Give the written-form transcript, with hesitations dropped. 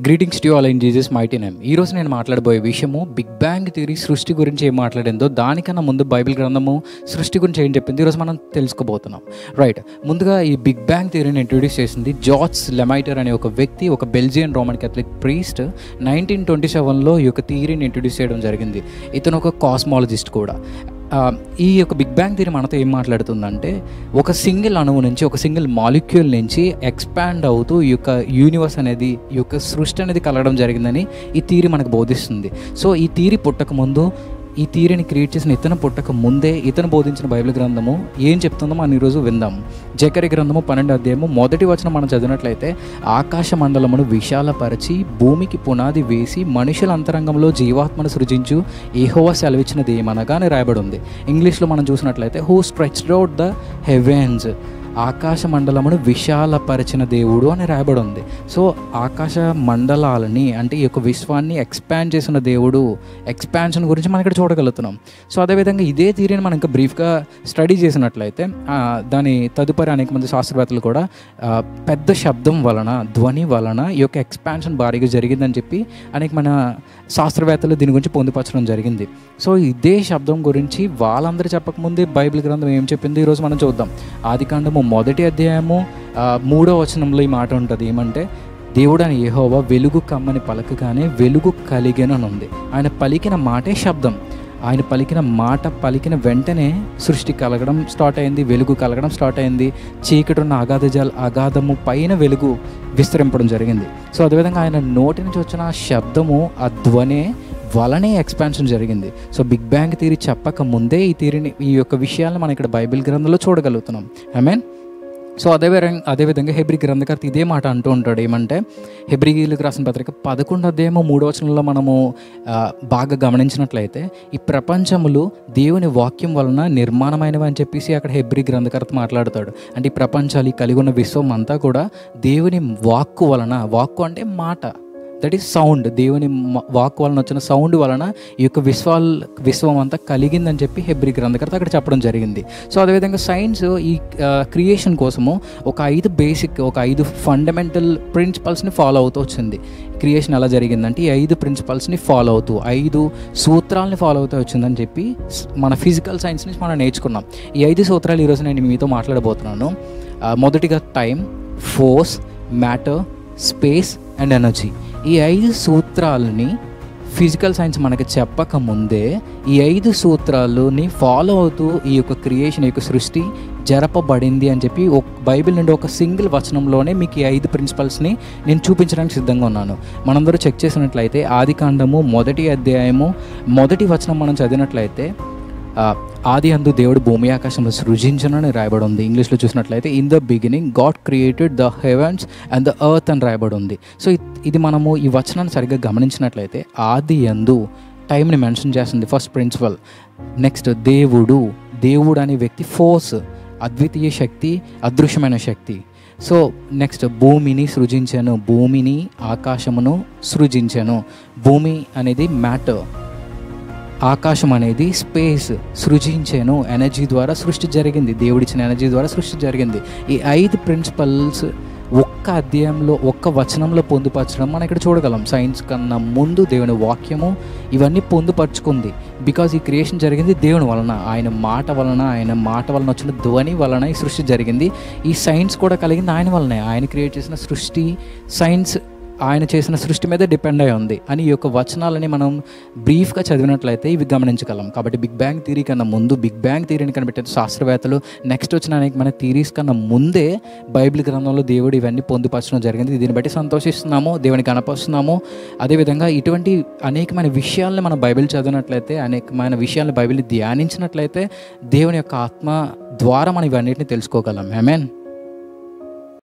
Greetings to all in Jesus mighty name. ఈరోజు నేను మాట్లాడబోయే విషయము బిగ్ బ్యాంగ్ థియరీ సృష్టి గురించి ఏం మాట్లాడిందో దానికన్నా ముందు బైబిల్ గ్రంథము సృష్టి గురించి ఏం చెప్పింది ఈరోజు మనం తెలుసుకోబోతున్నాం. రైట్, ముందుగా ఈ బిగ్ బ్యాంగ్ థియరీని ఇంట్రొడ్యూస్ చేసింది జార్జ్ లెమైటర్ అనే ఒక వ్యక్తి, ఒక బెల్జియన్ రోమన్ క్యాథలిక్ ప్రీస్ట్. 1927లో ఈ యొక్క థియరీని ఇంట్రొడ్యూస్ చేయడం జరిగింది. ఇతను ఒక కాస్మాలజిస్ట్ కూడా. ఈ యొక్క బిగ్ బ్యాంగ్ థియరీ మనతో ఏం మాట్లాడుతుందంటే, ఒక సింగిల్ అణువు నుంచి, ఒక సింగిల్ మాలిక్యూల్ నుంచి ఎక్స్పాండ్ అవుతూ ఈ యొక్క యూనివర్స్ అనేది, ఈ యొక్క సృష్టి అనేది కలగడం జరిగిందని ఈ థియరీ మనకు బోధిస్తుంది. సో ఈ థియరీ పుట్టకముందు, ఈ థియరీని క్రియేట్ చేసిన ఇతను పుట్టక ముందే ఇతను బోధించిన బైబిల్ గ్రంథము ఏం చెప్తుందో మనం ఈరోజు విందాం. జకర్యా గ్రంథము 12వ అధ్యాయము 1వ వచనం మనం చదివినట్లయితే, ఆకాశ మండలమును విశాలపరిచి భూమికి పునాది వేసి మనుషుల అంతరంగంలో జీవాత్మను సృజించు యెహోవా సెలవిచ్చినది ఏమనగా అని రాయబడి ఉంది. ఇంగ్లీష్లో మనం చూసినట్లయితే, who stretched out the heavens, ఆకాశ మండలమును విశాలపరిచిన దేవుడు అని రాయబడి ఉంది. సో ఆకాశ మండలాలని, అంటే ఈ యొక్క విశ్వాన్ని ఎక్స్పాండ్ చేసిన దేవుడు, ఎక్స్పాన్షన్ గురించి మనం ఇక్కడ చూడగలుగుతున్నాం. సో అదేవిధంగా ఇదే థియరీని మనం ఇంకా బ్రీఫ్గా స్టడీ చేసినట్లయితే, దాని తదుపరి అనేక మంది శాస్త్రవేత్తలు కూడా పెద్ద శబ్దం వలన, ధ్వని వలన ఈ యొక్క ఎక్స్పాన్షన్ భారీగా జరిగిందని చెప్పి అనేక మన శాస్త్రవేత్తలు దీని గురించి పొందుపరచడం జరిగింది. సో ఇదే శబ్దం గురించి వాళ్ళందరూ చెప్పకముందే బైబిల్ గ్రంథం ఏం చెప్పింది ఈరోజు మనం చూద్దాం. ఆదికాండము 1వ అధ్యాయము 3వ వచనంలో ఈ మాట ఉంటుంది. ఏమంటే, దేవుడు అని యెహోవా వెలుగు కమ్మని పలకగానే వెలుగు కలిగెను అని ఉంది. ఆయన పలికిన మాటే శబ్దం. ఆయన పలికిన మాట పలికిన వెంటనే సృష్టి కలగడం స్టార్ట్ అయింది, వెలుగు కలగడం స్టార్ట్ అయింది. చీకటి ఉన్న అగాధము పైన వెలుగు విస్తరింపడం జరిగింది. సో అదేవిధంగా ఆయన నోటి నుంచి వచ్చిన శబ్దము, ఆ ధ్వనే వలనే ఎక్స్పాన్షన్ జరిగింది. సో బిగ్ బ్యాంగ్ థియరీ చెప్పక ముందే ఈ యొక్క విషయాలను మనం ఇక్కడ బైబిల్ గ్రంథంలో చూడగలుగుతున్నాం. ఆమేన్. సో అదేవిధంగా హెబ్రీ గ్రంథకర్త ఇదే మాట అంటూ ఉంటాడు. ఏమంటే, హెబ్రీలకు రాసిన పత్రిక 11వ అధ్యాయము 3వ వచనంలో మనము బాగా గమనించినట్లయితే, ఈ ప్రపంచములు దేవుని వాక్యం వలన నిర్మాణమైనవి అని చెప్పేసి అక్కడ హెబ్రీ గ్రంథకర్త మాట్లాడతాడు. అంటే ఈ ప్రపంచాలు, ఈ కలిగి ఉన్న విశ్వం అంతా కూడా దేవుని వాక్కు వలన, వాక్కు అంటే మాట, దట్ ఈస్ సౌండ్, దేవుని వాక్ వలన వచ్చిన సౌండ్ వలన ఈ యొక్క విశ్వం అంతా కలిగిందని చెప్పి హెబ్రీ గ్రంథకర్త అక్కడ చెప్పడం జరిగింది. సో అదేవిధంగా సైన్స్ ఈ క్రియేషన్ కోసము ఒక 5 ఫండమెంటల్ ప్రిన్సిపల్స్ని ఫాలో అవుతూ వచ్చింది. క్రియేషన్ ఎలా జరిగిందంటే, ఈ 5 ప్రిన్సిపల్స్ని ఫాలో అవుతూ, 5 సూత్రాలని ఫాలో అవుతూ వచ్చిందని చెప్పి మన ఫిజికల్ సైన్స్ నుంచి మనం నేర్చుకున్నాం. ఈ 5 సూత్రాలు ఈరోజు నేను మీతో మాట్లాడబోతున్నాను. మొదటిగా time, force, matter, space and energy. ఈ 5 సూత్రాలని ఫిజికల్ సైన్స్ మనకి చెప్పకముందే ఈ 5 సూత్రాలని ఫాలో అవుతూ ఈ యొక్క క్రియేషన్, ఈ యొక్క సృష్టి జరపబడింది అని చెప్పి బైబిల్ నుండి ఒక సింగిల్ వచనంలోనే మీకు ఈ 5 ప్రిన్సిపల్స్ని నేను చూపించడానికి సిద్ధంగా ఉన్నాను. మనందరూ చెక్ చేసినట్లయితే ఆదికాండము 1వ అధ్యాయము 1వ వచనం మనం చదివినట్లయితే, ఆది అందు దేవుడు భూమి ఆకాశంలో సృజించునని రాయబడి ఉంది. ఇంగ్లీష్లో చూసినట్లయితే, in the beginning God created the heavens and the earth అని రాయబడి ఉంది. సో ఇది మనము ఈ వచనాన్ని సరిగ్గా గమనించినట్లయితే, ఆది యందు టైంని మెన్షన్ చేస్తుంది, ఫస్ట్ ప్రిన్సిపల్. నెక్స్ట్ దేవుడు అనే వ్యక్తి ఫోర్స్, అద్వితీయ శక్తి, అదృశ్యమైన శక్తి. సో నెక్స్ట్ భూమిని సృజించాను, భూమిని ఆకాశమును సృజించాను. భూమి అనేది మ్యాటర్, ఆకాశం అనేది స్పేస్, సృజించాను. ఎనర్జీ ద్వారా సృష్టి జరిగింది, దేవుడిచ్చిన ఎనర్జీ ద్వారా సృష్టి జరిగింది. ఈ 5 ప్రిన్సిపల్స్ ఒక్క అధ్యాయంలో, ఒక్క వచనంలో పొందుపరచడం మనం ఇక్కడ చూడగలం. సైన్స్ కన్నా ముందు దేవుని వాక్యము ఇవన్నీ పొందుపరుచుకుంది. బికాజ్ ఈ క్రియేషన్ జరిగింది దేవుని వలన, ఆయన మాట వలన వచ్చిన ధ్వని వలన ఈ సృష్టి జరిగింది. ఈ సైన్స్ కూడా కలిగింది ఆయన వలనే. ఆయన క్రియేట్ చేసిన సృష్టి, సైన్స్ ఆయన చేసిన సృష్టి మీద డిపెండ్ అయి ఉంది అని ఈ యొక్క వచనాలని మనం బ్రీఫ్గా చదివినట్లయితే ఇవి గమనించగలం. కాబట్టి బిగ్ బ్యాంగ్ థియరీ కన్నా ముందు, బిగ్ బ్యాంగ్ థియరీని కనిపెట్టే శాస్త్రవేత్తలు, నెక్స్ట్ వచ్చిన అనేక మన థియరీస్ కన్నా ముందే బైబిల్ గ్రంథంలో దేవుడు ఇవన్నీ పొందుపరచడం జరిగింది. దీన్ని బట్టి సంతోషిస్తున్నాము, దేవుని కనపరుస్తున్నాము. అదేవిధంగా ఇటువంటి అనేకమైన విషయాలను మనం బైబిల్ చదివినట్లయితే, అనేకమైన విషయాలను బైబిల్ని ధ్యానించినట్లయితే దేవుని యొక్క ఆత్మ ద్వారా మనం ఇవన్నిటిని తెలుసుకోగలం. ఆమేన్.